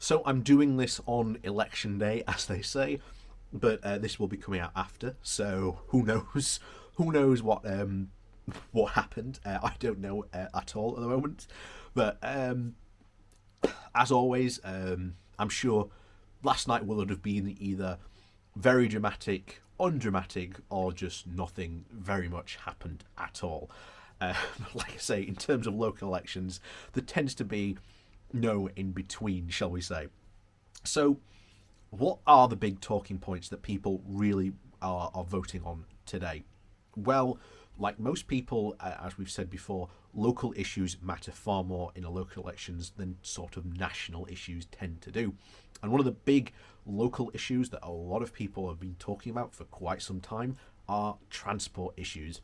So I'm doing this on election day, as they say, but this will be coming out after. So who knows? Who knows what happened? I don't know at all at the moment. But as always, I'm sure last night will have been either very dramatic, undramatic, or just nothing very much happened at all. Like I say, in terms of local elections, there tends to be no in between, shall we say. So, what are the big talking points that people really are voting on today? Well, like most people, as we've said before, local issues matter far more in local elections than sort of national issues tend to do. And one of the big local issues that a lot of people have been talking about for quite some time are transport issues.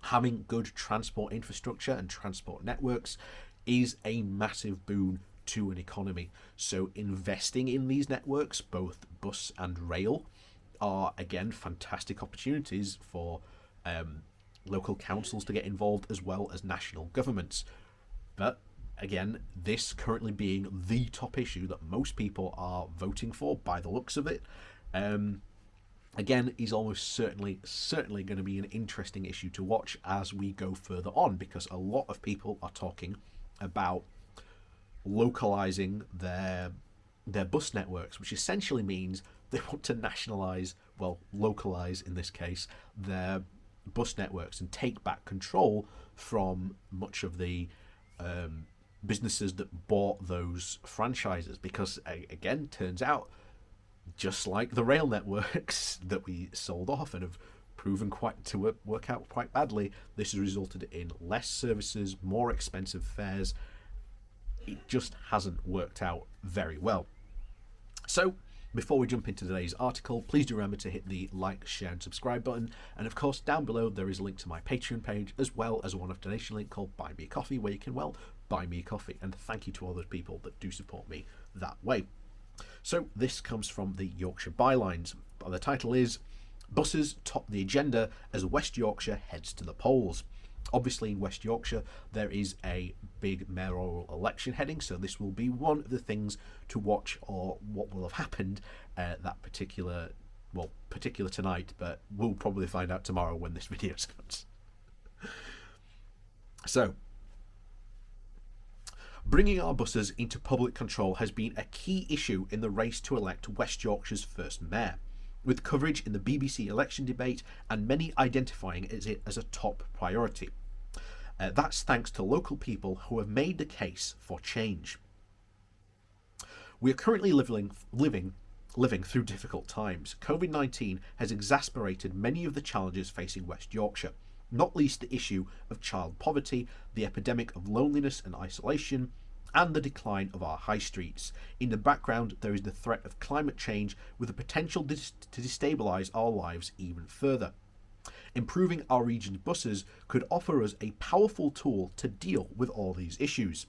Having good transport infrastructure and transport networks is a massive boon to an economy. So investing in these networks, both bus and rail, are again fantastic opportunities for local councils to get involved as well as national governments. But again, this currently being the top issue that most people are voting for by the looks of it, again, is almost certainly going to be an interesting issue to watch as we go further on, because a lot of people are talking about localizing their bus networks, which essentially means they want to nationalize, well, localize in this case, their bus networks and take back control from much of the businesses that bought those franchises. Because again, turns out, just like the rail networks that we sold off and have proven quite to work out quite badly, this has resulted in less services, more expensive fares. It just hasn't worked out very well. So, before we jump into today's article, please do remember to hit the like, share and subscribe button. And of course, down below there is a link to my Patreon page, as well as a one-off donation link called Buy Me a Coffee, where you can, well, buy me a coffee. And thank you to all those people that do support me that way. So this comes from the Yorkshire Bylines. The title is "Buses Top the Agenda as West Yorkshire Heads to the Polls." Obviously, in West Yorkshire, there is a big mayoral election heading, so this will be one of the things to watch, or what will have happened that particular tonight, but we'll probably find out tomorrow when this video comes. So, bringing our buses into public control has been a key issue in the race to elect West Yorkshire's first mayor, with coverage in the BBC election debate and many identifying it as a top priority. That's thanks to local people who have made the case for change. We are currently living through difficult times. COVID-19 has exacerbated many of the challenges facing West Yorkshire, not least the issue of child poverty, the epidemic of loneliness and isolation, and the decline of our high streets. In the background, there is the threat of climate change, with the potential to destabilise our lives even further. Improving our region's buses could offer us a powerful tool to deal with all these issues.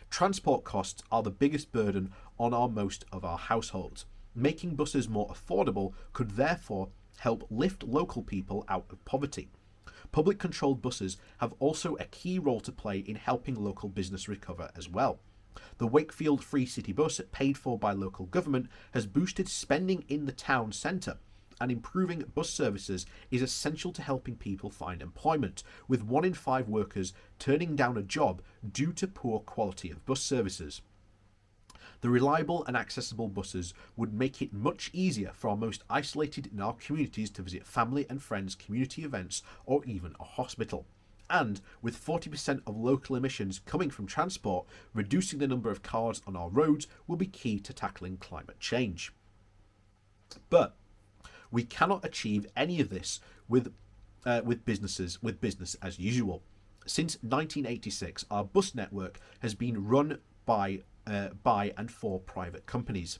Transport costs are the biggest burden on most of our households. Making buses more affordable could therefore help lift local people out of poverty. Public controlled buses have also a key role to play in helping local business recover as well. The Wakefield Free City Bus, paid for by local government, has boosted spending in the town centre, and improving bus services is essential to helping people find employment, with 1 in 5 workers turning down a job due to poor quality of bus services. The reliable and accessible buses would make it much easier for our most isolated in our communities to visit family and friends, community events, or even a hospital. And with 40% of local emissions coming from transport, reducing the number of cars on our roads will be key to tackling climate change. But we cannot achieve any of this with business as usual. Since 1986, our bus network has been run by and for private companies.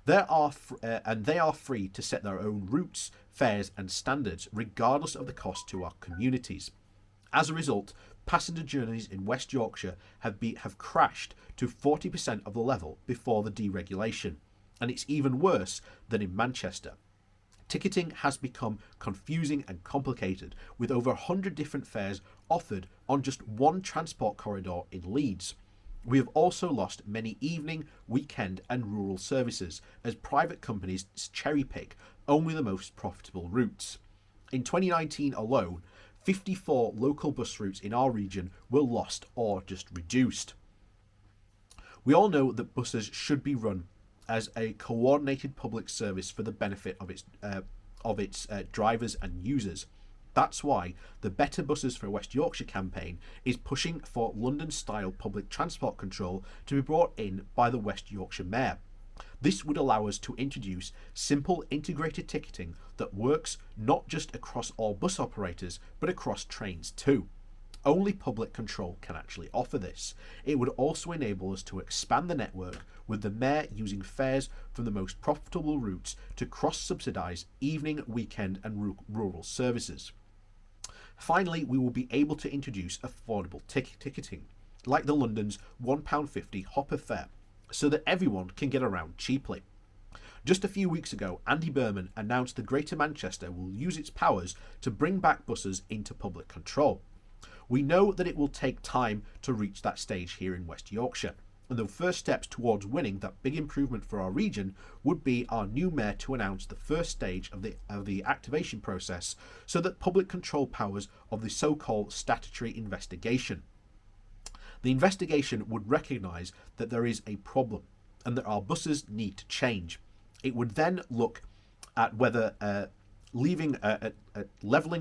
They are free to set their own routes, fares and standards, regardless of the cost to our communities. As a result, passenger journeys in West Yorkshire have crashed to 40% of the level before the deregulation, and it's even worse than in Manchester. Ticketing has become confusing and complicated, with over 100 different fares offered on just one transport corridor in Leeds. We have also lost many evening, weekend, and rural services as private companies cherry pick only the most profitable routes. In 2019 alone, 54 local bus routes in our region were lost or just reduced. We all know that buses should be run as a coordinated public service for the benefit of its drivers and users. That's why the Better Buses for West Yorkshire campaign is pushing for London-style public transport control to be brought in by the West Yorkshire Mayor. This would allow us to introduce simple integrated ticketing that works not just across all bus operators, but across trains too. Only public control can actually offer this. It would also enable us to expand the network, with the Mayor using fares from the most profitable routes to cross-subsidise evening, weekend and rural services. Finally, we will be able to introduce affordable ticketing, like the London's £1.50 hopper fare, so that everyone can get around cheaply. Just a few weeks ago, Andy Berman announced that Greater Manchester will use its powers to bring back buses into public control. We know that it will take time to reach that stage here in West Yorkshire, and the first steps towards winning that big improvement for our region would be our new Mayor to announce the first stage of the activation process, so that public control powers of the so-called statutory investigation. The investigation would recognise that there is a problem and that our buses need to change. It would then look at whether leaving the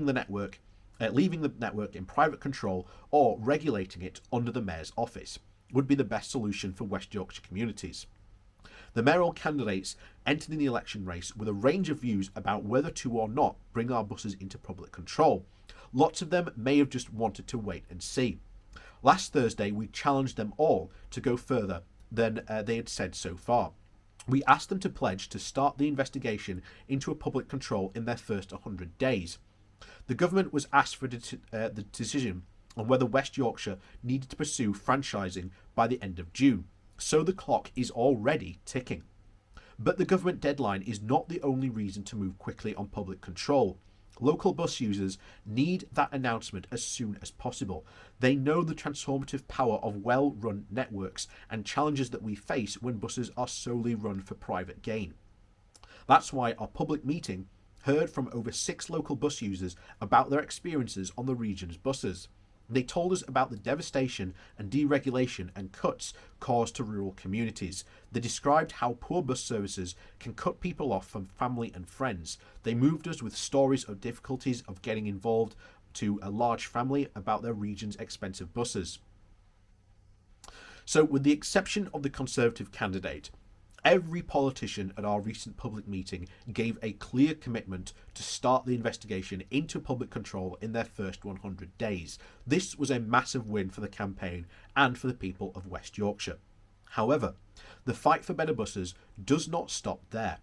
network in private control or regulating it under the Mayor's office would be the best solution for West Yorkshire communities. The mayoral candidates entered in the election race with a range of views about whether to or not bring our buses into public control. Lots of them may have just wanted to wait and see. Last Thursday, we challenged them all to go further than they had said so far. We asked them to pledge to start the investigation into a public control in their first 100 days. The government was asked for the decision on whether West Yorkshire needed to pursue franchising by the end of June, so the clock is already ticking. But the government deadline is not the only reason to move quickly on public control. Local bus users need that announcement as soon as possible. They know the transformative power of well-run networks and challenges that we face when buses are solely run for private gain. That's why our public meeting heard from over 6 local bus users about their experiences on the region's buses. They told us about the devastation and deregulation and cuts caused to rural communities. They described how poor bus services can cut people off from family and friends. They moved us with stories of difficulties of getting involved to a large family about their region's expensive buses. So, with the exception of the Conservative candidate, every politician at our recent public meeting gave a clear commitment to start the investigation into public control in their first 100 days. This was a massive win for the campaign and for the people of West Yorkshire. However, the fight for better buses does not stop there.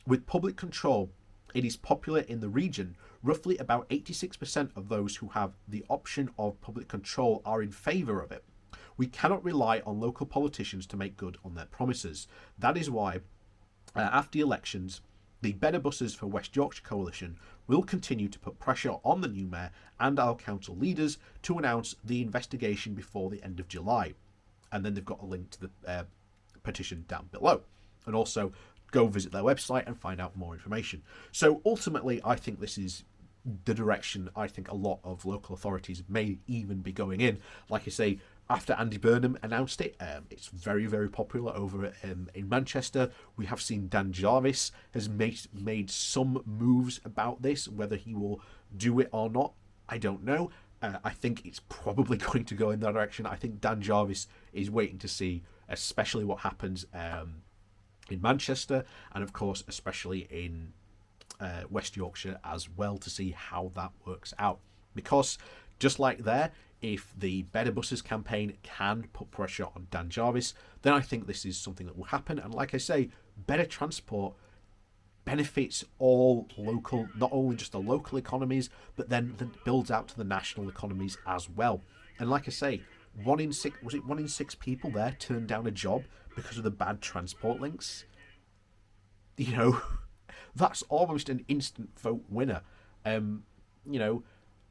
With public control, it is popular in the region. Roughly about 86% of those who have the option of public control are in favour of it. We cannot rely on local politicians to make good on their promises. That is why, after elections, the Better Buses for West Yorkshire coalition will continue to put pressure on the new mayor and our council leaders to announce the investigation before the end of July. And then they've got a link to the petition down below. And also, go visit their website and find out more information. So ultimately, I think this is the direction I think a lot of local authorities may even be going in. Like I say, after Andy Burnham announced it, it's very, very popular over in Manchester. We have seen Dan Jarvis has made some moves about this. Whether he will do it or not, I don't know. I think it's probably going to go in that direction. I think Dan Jarvis is waiting to see, especially what happens in Manchester, and of course, especially in West Yorkshire as well, to see how that works out. Because just like there, if the Better Buses campaign can put pressure on Dan Jarvis, then I think this is something that will happen. And like I say, better transport benefits all local, not only just the local economies, but then builds out to the national economies as well. And like I say, 1 in 6 people there turned down a job because of the bad transport links? You know, that's almost an instant vote winner. You know,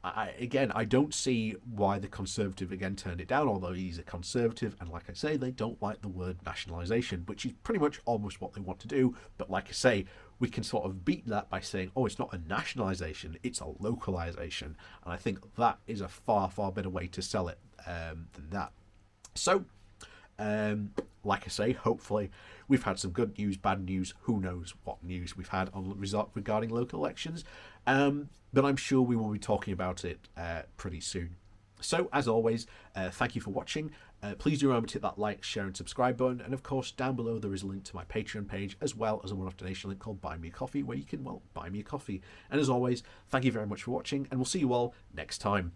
I don't see why the Conservative again turned it down, although he's a Conservative, and like I say, they don't like the word nationalisation, which is pretty much almost what they want to do. But like I say, we can sort of beat that by saying, oh, it's not a nationalisation, it's a localisation. And I think that is a far, far better way to sell it than that. So, like I say, hopefully we've had some good news, bad news, who knows what news we've had on regarding local elections, but I'm sure we will be talking about it pretty soon. So, as always, thank you for watching. Please do remember to hit that like, share and subscribe button, and of course down below there is a link to my Patreon page as well as a one-off donation link called Buy Me a Coffee, where you can, well, buy me a coffee. And as always, thank you very much for watching, and we'll see you all next time.